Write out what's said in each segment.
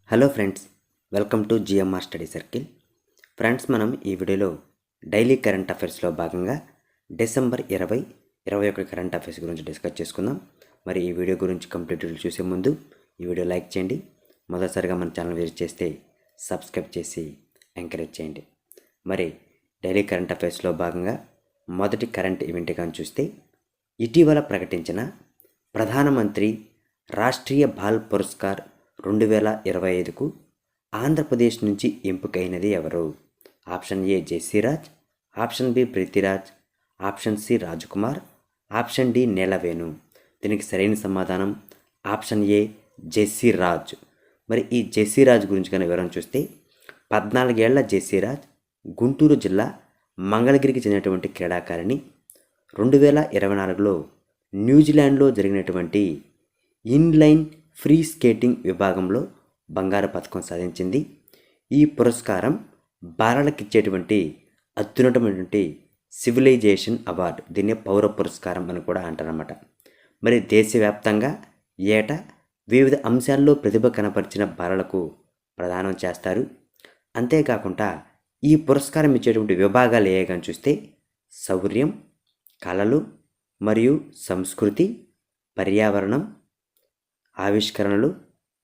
Hello friends, welcome to GMR study circle. Friends, మనం ఈ వీడియోలో డైలీ కరెంట్ అఫైర్స్లో భాగంగా డిసెంబర్ 2021 కరెంట్ అఫైర్స్ గురించి డిస్కస్ చేసుకుందాం. మరి ఈ వీడియో గురించి కంప్లీట్ చూసే ముందు ఈ వీడియో లైక్ చేయండి. మొదటిసారిగా మన ఛానల్ విజిట్ చేస్తే సబ్స్క్రైబ్ చేసి ఎంకరేజ్ చేయండి. మరి డైలీ కరెంట్ అఫైర్స్లో భాగంగా మొదటి కరెంట్ ఈవెంట్ కానీ చూస్తే, ఇటీవల ప్రకటించిన ప్రధానమంత్రి రాష్ట్రీయ బాల్ పురస్కార్ 2025కు ఆంధ్రప్రదేశ్ నుంచి ఎంపికైనది ఎవరు? Option A Jessiraj, option B Preethiraj, option C Rajkumar, option D Neelavenu. దీనికి సరైన సమాధానం ఆప్షన్ ఏ జెస్సీరాజ్. మరి ఈ జెస్సీరాజ్ గురించి కానీ వివరం చూస్తే, 14 ఏళ్ల జెస్సీరాజ్ గుంటూరు జిల్లా మంగళగిరికి చెందినటువంటి క్రీడాకారిణి. 2024లో న్యూజిలాండ్లో జరిగినటువంటి ఇన్లైన్ ఫ్రీ స్కేటింగ్ విభాగంలో బంగారు పథకం సాధించింది. ఈ పురస్కారం బాలలకు ఇచ్చేటువంటి అత్యున్నతమైనటువంటి సివిలైజేషన్ అవార్డు. దీన్నే పౌర పురస్కారం అని కూడా అంటారన్నమాట. మరి దేశవ్యాప్తంగా ఏటా వివిధ అంశాల్లో ప్రతిభ కనపరిచిన బాలలకు ప్రదానం చేస్తారు. అంతేకాకుండా ఈ పురస్కారం ఇచ్చేటువంటి విభాగాలు ఏ కానీ చూస్తే, శౌర్యం, కళలు మరియు సంస్కృతి, పర్యావరణం, ఆవిష్కరణలు,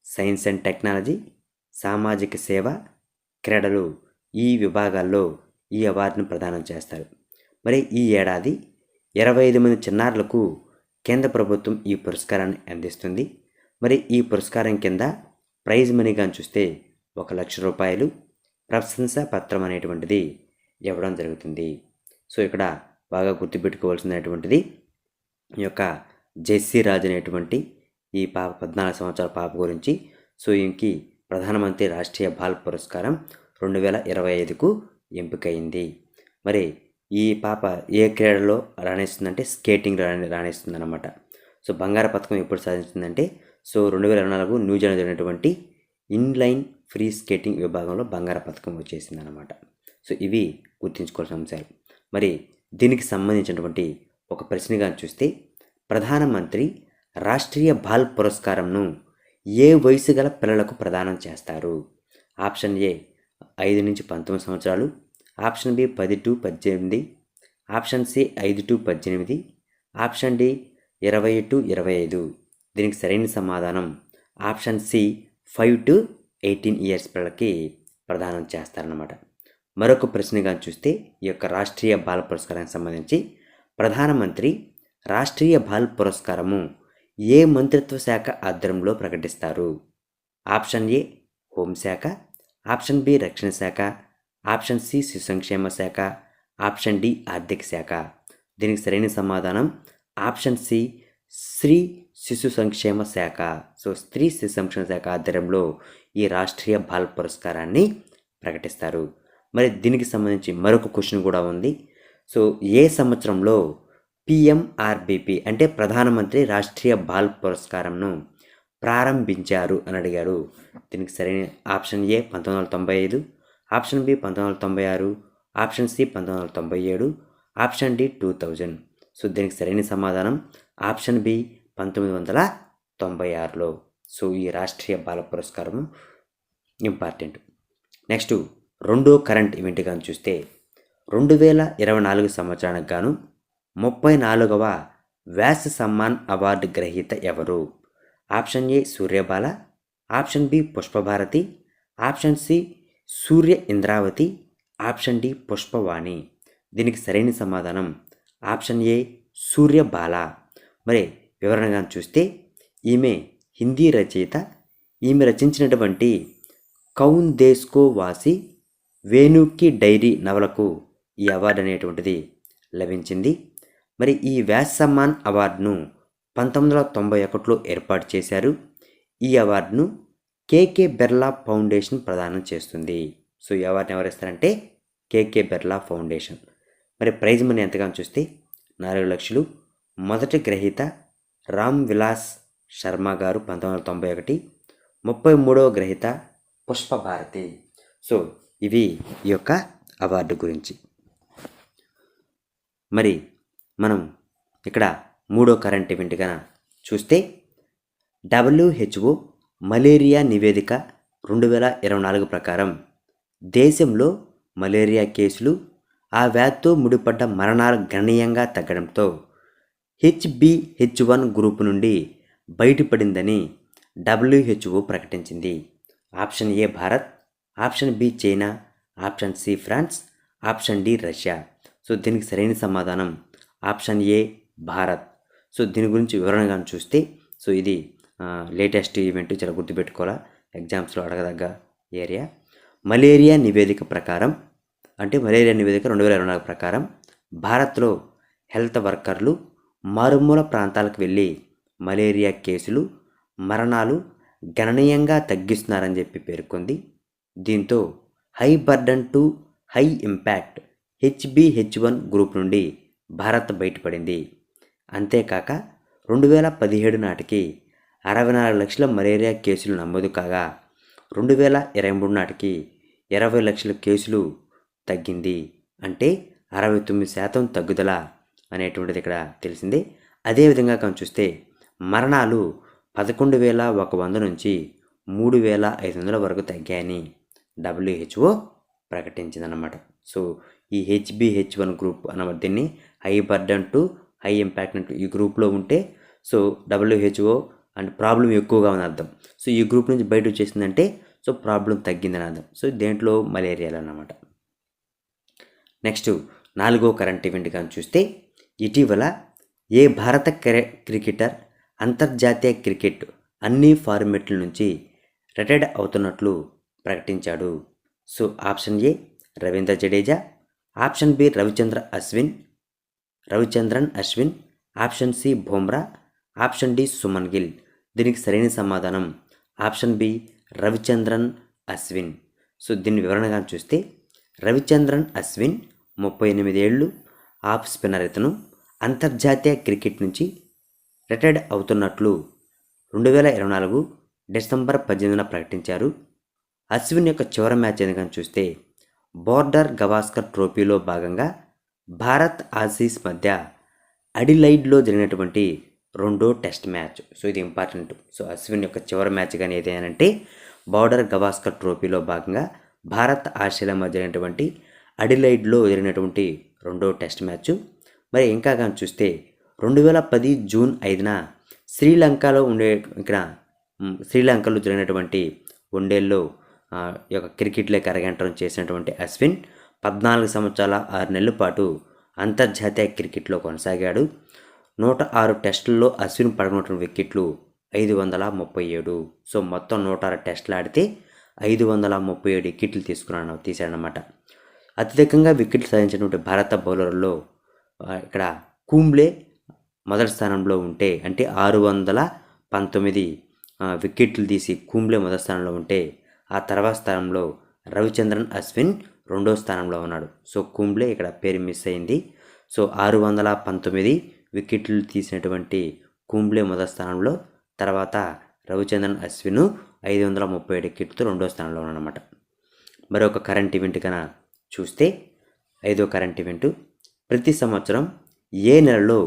సైన్స్ అండ్ టెక్నాలజీ, సామాజిక సేవ, క్రీడలు, ఈ విభాగాల్లో ఈ అవార్డును ప్రదానం చేస్తారు. మరి ఈ ఏడాది 25 మంది చిన్నారులకు కేంద్ర ప్రభుత్వం ఈ పురస్కారాన్ని అందిస్తుంది. మరి ఈ పురస్కారం కింద ప్రైజ్ మనీ కానీ చూస్తే 1 లక్ష రూపాయలు, ప్రశంసా పత్రం అనేటువంటిది ఇవ్వడం జరుగుతుంది. సో ఇక్కడ బాగా గుర్తుపెట్టుకోవాల్సినటువంటిది ఈ యొక్క జెస్సీరాజ్ అనేటువంటి ఈ పాప 14 సంవత్సరాల పాప గురించి. సో ఈమెకి ప్రధానమంత్రి రాష్ట్రీయ బాల్ పురస్కారం 2025కు ఎంపికైంది. మరి ఈ పాప ఏ క్రీడలో రాణిస్తుందంటే స్కేటింగ్లో రాణిస్తుంది అనమాట. సో బంగారు పథకం ఎప్పుడు సాధించిందంటే, సో 2024 న్యూజిలాండ్ జరిగినటువంటి ఇన్లైన్ ఫ్రీ స్కేటింగ్ విభాగంలో బంగారు పథకం వచ్చేసింది అనమాట. సో ఇవి గుర్తుంచుకోవాల్సిన అంశాలు. మరి దీనికి సంబంధించినటువంటి ఒక ప్రశ్నగా చూస్తే, ప్రధానమంత్రి రాష్ట్రీయ బాల్ పురస్కారంను ఏ వయసు గల పిల్లలకు ప్రదానం చేస్తారు? ఆప్షన్ ఏ 5 నుంచి 19 సంవత్సరాలు, option B 10 to 18, option C 5 to 18, option D 20 to 25. దీనికి సరైన సమాధానం ఆప్షన్ సి 5 to 18 ఇయర్స్ పిల్లలకి ప్రదానం చేస్తారన్నమాట. మరొక ప్రశ్నగా చూస్తే, ఈ యొక్క రాష్ట్రీయ బాల్ పురస్కారానికి సంబంధించి ప్రధానమంత్రి రాష్ట్రీయ బాల్ పురస్కారము ఏ మంత్రిత్వ శాఖ ఆధ్వర్యంలో ప్రకటిస్తారు? ఆప్షన్ ఏ హోంశాఖ, ఆప్షన్ బి రక్షణ శాఖ, ఆప్షన్ సి శిశు సంక్షేమ శాఖ, ఆప్షన్ డి ఆర్థిక శాఖ. దీనికి సరైన సమాధానం ఆప్షన్ సి స్త్రీ శిశు సంక్షేమ శాఖ. సో స్త్రీ శిశు సంక్షేమ శాఖ ఆధ్వర్యంలో ఈ రాష్ట్రీయ బాల్ పురస్కారాన్ని ప్రకటిస్తారు. మరి దీనికి సంబంధించి మరొక క్వశ్చన్ కూడా ఉంది. సో ఏ సంవత్సరంలో పిఎంఆర్బిపి అంటే ప్రధానమంత్రి రాష్ట్రీయ బాల్ పురస్కారంను ప్రారంభించారు అని అడిగారు. దీనికి సరైన option A 1995, option B 1996, option C 1997, option D 2000. So దీనికి సరైన సమాధానం ఆప్షన్ బి 1996లో. సో ఈ రాష్ట్రీయ బాల పురస్కారం ఇంపార్టెంట్. నెక్స్ట్ రెండో కరెంట్ ఈవెంట్ కానీ చూస్తే, 2024 సంవత్సరానికి గాను 34వ వ్యాస సమ్మాన్ అవార్డు గ్రహీత ఎవరు? Option A Suryabala, option B Pushpabharathi, option C Surya Indravathi, option D Pushpavani. దీనికి సరైన సమాధానం ఆప్షన్ ఏ సూర్యబాల. మరి వివరణగా చూస్తే, ఈమె హిందీ రచయిత. ఈమె రచించినటువంటి కౌన్ దేశ్ కో వాసి, వేణుకి డైరీ నవలకు ఈ అవార్డు అనేటువంటిది లభించింది. మరి ఈ వ్యాస్ సమ్మాన్ అవార్డును 1991లో ఏర్పాటు చేశారు. ఈ అవార్డును కేకే బిర్లా ఫౌండేషన్ ప్రదానం చేస్తుంది. సో ఈ అవార్డుని ఎవరిస్తారంటే కేకే బిర్లా ఫౌండేషన్. మరి ప్రైజ్ మనీ ఎంతగానో చూస్తే 4 లక్షలు. మొదటి గ్రహీత రామ్ విలాస్ శర్మ గారు 1991, 33వ గ్రహీత పుష్పభారతి. సో ఇవి ఈ యొక్క అవార్డు గురించి. మరి మనం ఇక్కడ మూడో కరెంట్ ఈవెంట్గా చూస్తే, WHO మలేరియా నివేదిక 2024 ప్రకారం దేశంలో మలేరియా కేసులు, ఆ వ్యాధితో ముడిపడ్డ మరణాలు గణనీయంగా తగ్గడంతో HbH1 గ్రూప్ నుండి బయటపడిందని WHO ప్రకటించింది. Option A Bharat, option B China, option C France, option D Russia. So దీనికి సరైన సమాధానం ఆప్షన్ ఏ భారత్. సో దీని గురించి వివరణగా చూస్తే, సో ఇది లేటెస్ట్ ఈవెంట్, చాలా గుర్తుపెట్టుకోవాలా, ఎగ్జామ్స్లో అడగదగ్గ ఏరియా. మలేరియా నివేదిక ప్రకారం, అంటే మలేరియా నివేదిక 2024 ప్రకారం భారత్లో హెల్త్ వర్కర్లు మారుమూల ప్రాంతాలకు వెళ్ళి మలేరియా కేసులు, మరణాలు గణనీయంగా తగ్గిస్తున్నారని చెప్పి పేర్కొంది. దీంతో high burden to high impact HbH1 group నుండి భారత్ బయటపడింది. అంతేకాక 2017 నాటికి 64 లక్షల మలేరియా కేసులు నమోదు కాగా 2023 నాటికి 20 లక్షల కేసులు తగ్గింది. అంటే 69% తగ్గుదల అనేటువంటిది ఇక్కడ తెలిసిందే. అదేవిధంగా కానీ చూస్తే మరణాలు 11,100 నుంచి 3,500 వరకు తగ్గాయని WHO ప్రకటించిందన్నమాట. సో ఈ HbH1 గ్రూప్ అన్నమాట, దీన్ని high burden to high impact అంటూ ఈ గ్రూప్లో ఉంటే, సో WHO అండ్ ప్రాబ్లం ఎక్కువగా ఉంది అర్థం. సో ఈ గ్రూప్ నుంచి బయట వచ్చేసిందంటే సో ప్రాబ్లం తగ్గిందని అర్థం. సో దేంట్లో మలేరియాలో అన్నమాట. నెక్స్ట్ 4వ కరెంట్ ఈవెంట్ కానీ చూస్తే, ఇటీవల ఏ భారత క్రికెటర్ అంతర్జాతీయ క్రికెట్ అన్ని ఫార్మెట్ల నుంచి రిటైర్డ్ అవుతున్నట్లు ప్రకటించాడు. So option A Ravindra Jadeja, option B Ravichandran Ashwin, option C Bumrah, option D Suman Gill. దీనికి సరైన సమాధానం option B Ravichandran Ashwin. So దీన్ని వివరణగా చూస్తే, రవిచంద్రన్ అశ్విన్ 38 ఏళ్ళు, ఆఫ్ స్పిన్నర్. ఇతను అంతర్జాతీయ క్రికెట్ నుంచి రిటైర్డ్ అవుతున్నట్లు 2024 డిసెంబర్ 18న ప్రకటించారు. అశ్విన్ యొక్క చివరి మ్యాచ్ ఎందుకని చూస్తే బోర్డర్ గవాస్కర్ ట్రోఫీలో భాగంగా భారత్ ఆసీస్ మధ్య అడిలైడ్లో జరిగినటువంటి 2వ టెస్ట్ మ్యాచ్. సో ఇది ఇంపార్టెంట్. సో అశ్విన్ యొక్క చివరి మ్యాచ్ కానీ ఏదైనంటే బోర్డర్ గవాస్కర్ ట్రోఫీలో భాగంగా భారత్ ఆస్ట్రేలియా మధ్య జరిగినటువంటి అడిలైడ్లో జరిగినటువంటి 2వ టెస్ట్ మ్యాచ్. మరి ఇంకా కానీ చూస్తే 2010 జూన్ 5న శ్రీలంకలో జరిగినటువంటి వన్డేల్లో ఈ యొక్క క్రికెట్లోకి అరగంటం చేసినటువంటి అశ్విన్ 14 సంవత్సరాల 6 నెలల పాటు అంతర్జాతీయ క్రికెట్లో కొనసాగాడు. 106 టెస్టుల్లో అశ్విన్ పడగొట్టిన వికెట్లు 537. సో మొత్తం 106 టెస్టులు ఆడితే 537 వికెట్లు తీశాడనమాట. అత్యధికంగా వికెట్లు సాధించినటువంటి భారత బౌలర్లలో ఇక్కడ కుంబ్లే మొదటి స్థానంలో ఉంటే, అంటే 619 వికెట్లు తీసి కుంబ్లే మొదటి స్థానంలో ఉంటే, ఆ తర్వాత స్థానంలో రవిచంద్రన్ అశ్విన్ 2వ స్థానంలో ఉన్నాడు. సో కుంబ్లే ఇక్కడ పేరు మిస్ అయింది. సో 619 వికెట్లు తీసినటువంటి కుంబ్లే మొదటి స్థానంలో, తర్వాత రవిచంద్రన్ అశ్విన్ 537 వికెట్లతో 2వ స్థానంలో ఉన్నాడనమాట. మరొక కరెంట్ ఈవెంట్ కన్నా చూస్తే 5వ కరెంట్ ఈవెంట్, ప్రతి సంవత్సరం ఏ నెలలో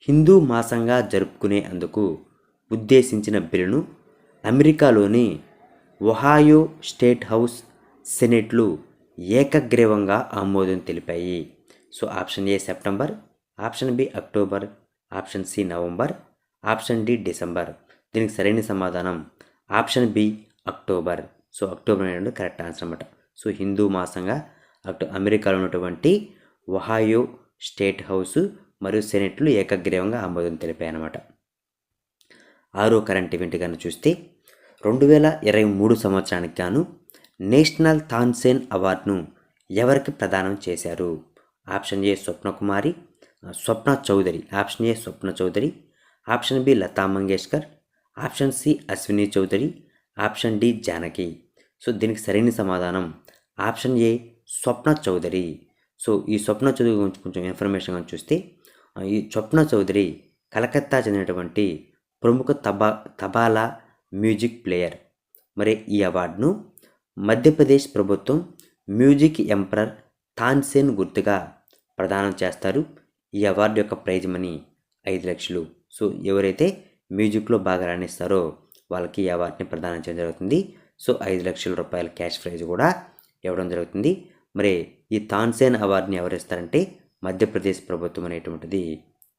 హిందూ మాసంగా జరుపుకునే అందుకు ఉద్దేశించిన బిల్లును అమెరికాలోని ఒహాయో స్టేట్ హౌస్ సెనెట్లు ఏకగ్రీవంగా ఆమోదం తెలిపాయి. So option A September, option B October, option C November, option D December. దీనికి సరైన సమాధానం option B October. So October అనేది కరెక్ట్ ఆన్సర్ అన్నమాట. సో హిందూ మాసంగా అమెరికాలో ఉన్నటువంటి ఒహాయో స్టేట్ హౌస్ మరియు సెనెట్లు ఏకగ్రీవంగా ఆమోదం తెలిపాయి అన్నమాట. 6వ కరెంట్ ఈవెంట్ గాను చూస్తే 2023 సంవత్సరానికి గాను నేషనల్ తాన్సేన్ అవార్డును ఎవరికి ప్రదానం చేశారు? Option A Swapna Chaudhary, option A Swapna Chaudhary, option B Lata Mangeshkar, option C Ashwini Chaudhary, option D Janaki. So దీనికి సరైన సమాధానం option A Swapna Chaudhary. So ఈ స్వప్న చౌదరి గురించి కొంచెం ఇన్ఫర్మేషన్ కానీ చూస్తే, ఈ స్వప్న చౌదరి కలకత్తా చెందినటువంటి ప్రముఖ తబాలా మ్యూజిక్ ప్లేయర్. మరి ఈ అవార్డును మధ్యప్రదేశ్ ప్రభుత్వం మ్యూజిక్ ఎంపరర్ తాన్సేన్ గుర్తుగా ప్రదానం చేస్తారు. ఈ అవార్డు యొక్క ప్రైజ్ మనీ 5 లక్షలు. సో ఎవరైతే మ్యూజిక్లో బాగా రాణిస్తారో వాళ్ళకి ఈ అవార్డుని ప్రదానం చేయడం జరుగుతుంది. సో 5 లక్షల రూపాయల క్యాష్ ప్రైజ్ కూడా ఇవ్వడం జరుగుతుంది. మరి ఈ తాన్సేన్ అవార్డుని ఎవరిస్తారంటే మధ్యప్రదేశ్ ప్రభుత్వం అనేటువంటిది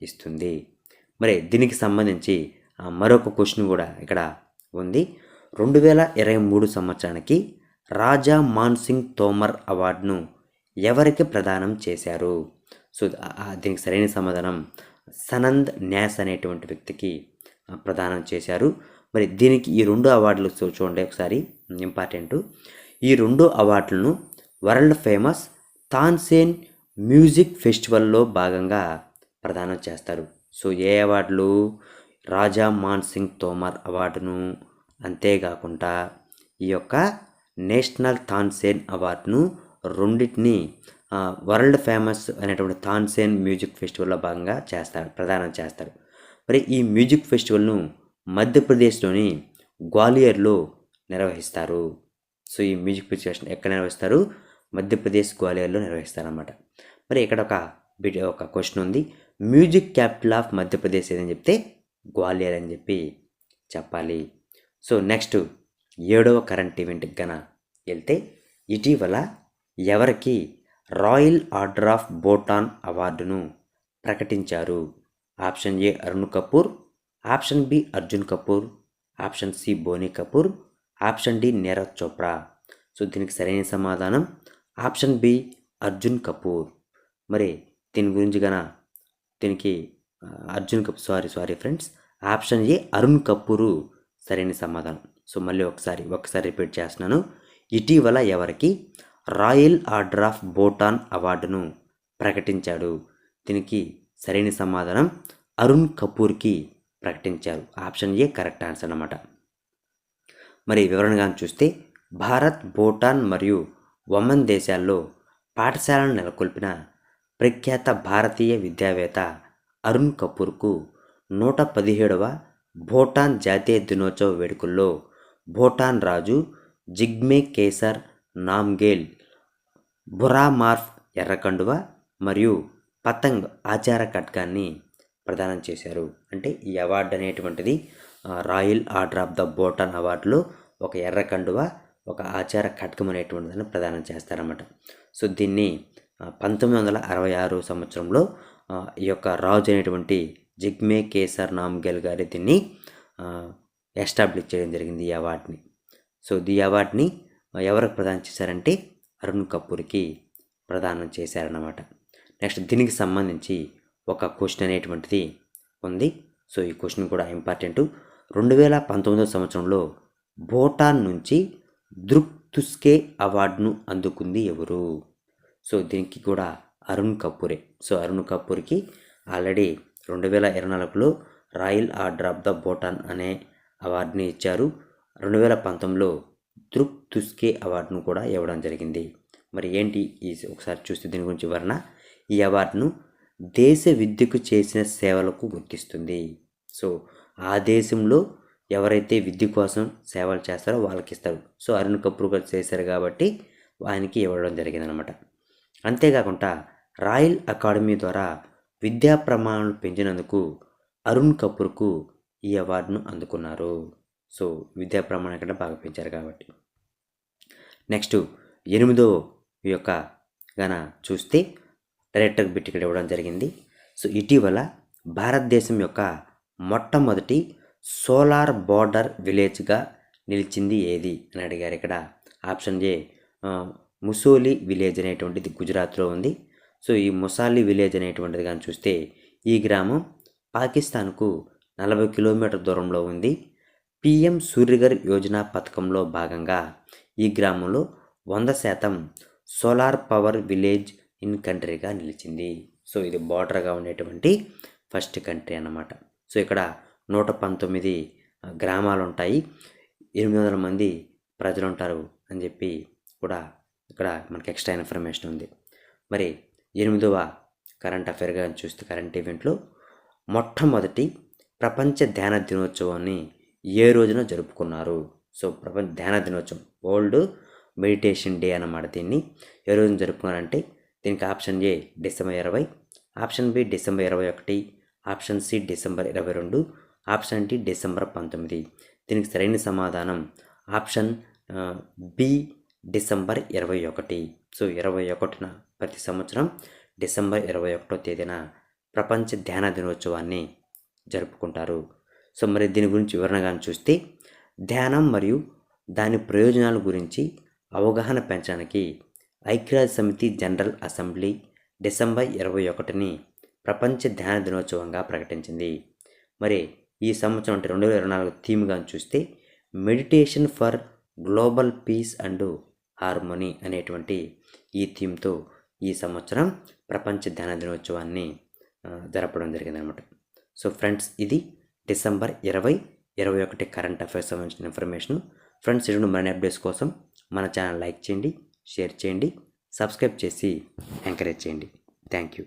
ఇస్తుంది. మరి దీనికి సంబంధించి మరొక క్వశ్చన్ కూడా ఇక్కడ ఉంది. 2023 సంవత్సరానికి రాజా మాన్సింగ్ తోమర్ అవార్డును ఎవరికి ప్రదానం చేశారు? సో దీనికి సరైన సమాధానం సనంద్ న్యాస్ అనేటువంటి వ్యక్తికి ప్రదానం చేశారు. మరి దీనికి ఈ 2 అవార్డులు చూడండి ఒకసారి ఇంపార్టెంట్. ఈ 2 అవార్డులను వరల్డ్ ఫేమస్ తాన్సేన్ మ్యూజిక్ ఫెస్టివల్లో భాగంగా ప్రదానం చేస్తారు. సో ఏ అవార్డులు? రాజా మాన్సింగ్ తోమర్ అవార్డును, అంతేకాకుండా ఈ యొక్క నేషనల్ తాన్సేన్ అవార్డును, రెండింటిని వరల్డ్ ఫేమస్ అనేటువంటి తాన్సేన్ మ్యూజిక్ ఫెస్టివల్లో భాగంగా ప్రదానం చేస్తారు. మరి ఈ మ్యూజిక్ ఫెస్టివల్ను మధ్యప్రదేశ్లోని గ్వాలియర్లో నిర్వహిస్తారు. సో ఈ మ్యూజిక్ ఫెస్టివల్ ఎక్కడ నిర్వహిస్తారు? మధ్యప్రదేశ్ గ్వాలియర్లో నిర్వహిస్తారన్నమాట. మరి ఇక్కడ ఒక క్వశ్చన్ ఉంది. మ్యూజిక్ క్యాపిటల్ ఆఫ్ మధ్యప్రదేశ్ ఏదని చెప్తే గ్వాలియర్ అని చెప్పాలి. సో నెక్స్ట్ 7వ కరెంట్ ఈవెంట్కి గన వెళ్తే, ఇటీవల ఎవరికి రాయల్ ఆర్డర్ ఆఫ్ భూటాన్ అవార్డును ప్రకటించారు? Option A Arun Kapoor, option B Arjun Kapoor, option C Boney Kapoor, option D Neeraj Chopra. So దీనికి సరైన సమాధానం ఆప్షన్ బి అర్జున్ కపూర్. మరి దీని గురించి దీనికి Arjun Kapoor sorry friends, option A Arun Kapoor సరైన సమాధానం. సో మళ్ళీ ఒకసారి రిపీట్ చేస్తున్నాను. ఇటీవల ఎవరికి రాయల్ ఆర్డర్ ఆఫ్ భూటాన్ అవార్డును ప్రకటించాడు? దీనికి సరైన సమాధానం అరుణ్ కపూర్కి ప్రకటించారు. ఆప్షన్ ఏ కరెక్ట్ ఆన్సర్ అన్నమాట. మరి వివరణగా చూస్తే, భారత్, భూటాన్ మరియు ఒమన్ దేశాల్లో పాఠశాలను నెలకొల్పిన ప్రఖ్యాత భారతీయ విద్యావేత్త అరుణ్ కపూర్కు 117వ భూటాన్ జాతీయ దినోత్సవ వేడుకల్లో భూటాన్ రాజు జిగ్మే కేసర్ నామ్గేల్ బురామార్ఫ్ ఎర్రకండువ మరియు పతంగ్ ఆచార ఖడ్గాన్ని ప్రదానం చేశారు. అంటే ఈ అవార్డు అనేటువంటిది royal order of the Bhutan అవార్డులో ఒక ఎర్రకండువ, ఒక ఆచార ఖడ్గం అనేటువంటిదని ప్రదానం చేస్తారన్నమాట. సో దీన్ని 1966 సంవత్సరంలో ఈ యొక్క రాజు అనేటువంటి జిగ్మే కేసర్ నామ్గేల్ గారి దీన్ని ఎస్టాబ్లిష్ చేయడం జరిగింది ఈ అవార్డుని. సో ఈ అవార్డుని ఎవరికి ప్రదానం చేశారంటే అరుణ్ కపూర్కి ప్రదానం చేశారన్నమాట. నెక్స్ట్ దీనికి సంబంధించి ఒక క్వశ్చన్ అనేటువంటిది ఉంది. సో ఈ క్వశ్చన్ కూడా ఇంపార్టెంట్. 2019 సంవత్సరంలో భూటాన్ నుంచి ధృక్ తుస్కే అవార్డును అందుకుంది ఎవరు? సో దీనికి కూడా అరుణ్ కపూరే. సో అరుణ్ కపూర్కి ఆల్రెడీ 2024లో royal order of the Bhutan అనే అవార్డుని ఇచ్చారు. 2019లో ధృక్ తుస్కే అవార్డును కూడా ఇవ్వడం జరిగింది. మరి ఏంటి ఒకసారి చూస్తే దీని గురించి వివరణ. ఈ అవార్డును దేశ విద్యకు చేసిన సేవలకు గుర్తిస్తుంది. సో ఆ దేశంలో ఎవరైతే విద్య కోసం సేవలు చేస్తారో వాళ్ళకి ఇస్తారు. సో అరుణ్ కపూర్ గారు చేశారు కాబట్టి ఆయనకి ఇవ్వడం జరిగిందనమాట. అంతేకాకుండా రాయల్ అకాడమీ ద్వారా విద్యా ప్రమాణాలను పెంచినందుకు అరుణ్ కపూర్కు ఈ అవార్డును అందుకున్నారు. సో విద్యా ప్రమాణం కంటే బాగా పెంచారు కాబట్టి. నెక్స్ట్ 8వ యొక్క చూస్తే డైరెక్టర్ బిట్ ఇక్కడ ఇవ్వడం జరిగింది. సో ఇటీవల భారతదేశం యొక్క మొట్టమొదటి సోలార్ బోర్డర్ విలేజ్గా నిలిచింది ఏది అని అడిగారు. ఇక్కడ ఆప్షన్ ఏ ముసోలి విలేజ్ అనేటువంటిది గుజరాత్లో ఉంది. సో ఈ ముసాలి విలేజ్ అనేటువంటిది కానీ చూస్తే ఈ గ్రామం పాకిస్తాన్కు 40 కిలోమీటర్ దూరంలో ఉంది. పిఎం సూర్యఘర్ యోజన పథకంలో భాగంగా ఈ గ్రామంలో 100% సోలార్ పవర్ విలేజ్ ఇన్ కంట్రీగా నిలిచింది. సో ఇది బార్డర్గా ఉండేటువంటి ఫస్ట్ కంట్రీ అన్నమాట. సో ఇక్కడ 119 గ్రామాలు ఉంటాయి, 800 మంది ప్రజలు ఉంటారు అని చెప్పి కూడా ఇక్కడ మనకి ఎక్స్ట్రా ఇన్ఫర్మేషన్ ఉంది. మరి 8వ కరెంట్ అఫైర్గా చూస్తే కరెంట్ ఈవెంట్లో మొట్టమొదటి ప్రపంచ ధ్యాన దినోత్సవాన్ని ఏ రోజున జరుపుకున్నారు? సో ప్రపంచ ధ్యాన దినోత్సవం, వరల్డ్ మెడిటేషన్ డే అన్నమాట. దీన్ని ఏ రోజున జరుపుకున్నారంటే దీనికి option A December 20, option B December 21, option C December 22, option D December 19. దీనికి సరైన సమాధానం ఆప్షన్ బి డిసెంబర్ 21. సో 21న ప్రతి సంవత్సరం డిసెంబర్ 21వ తేదీన ప్రపంచ ధ్యాన దినోత్సవాన్ని జరుపుకుంటారు. సో మరి దీని గురించి వివరణగా చూస్తే, ధ్యానం మరియు దాని ప్రయోజనాల గురించి అవగాహన పెంచడానికి ఐక్యరాజ్య సమితి జనరల్ అసెంబ్లీ డిసెంబర్ 21ని ప్రపంచ ధ్యాన దినోత్సవంగా ప్రకటించింది. మరి ఈ సంవత్సరం అంటే 2024 థీమ్గా చూస్తే meditation for global peace and harmony అనేటువంటి ఈ థీమ్తో ఈ సంవత్సరం ప్రపంచ ధ్యాన దినోత్సవాన్ని జరపడం జరిగిందనమాట. సో ఫ్రెండ్స్, ఇది డిసెంబర్ 2021 కరెంట్ అఫైర్స్ సంబంధించిన ఇన్ఫర్మేషన్. ఫ్రెండ్స్, ఇటువంటి మరిన్ని అప్డేట్స్ కోసం మన ఛానల్ లైక్ చేయండి, షేర్ చేయండి, సబ్స్క్రైబ్ చేసి ఎంకరేజ్ చేయండి. Thank you.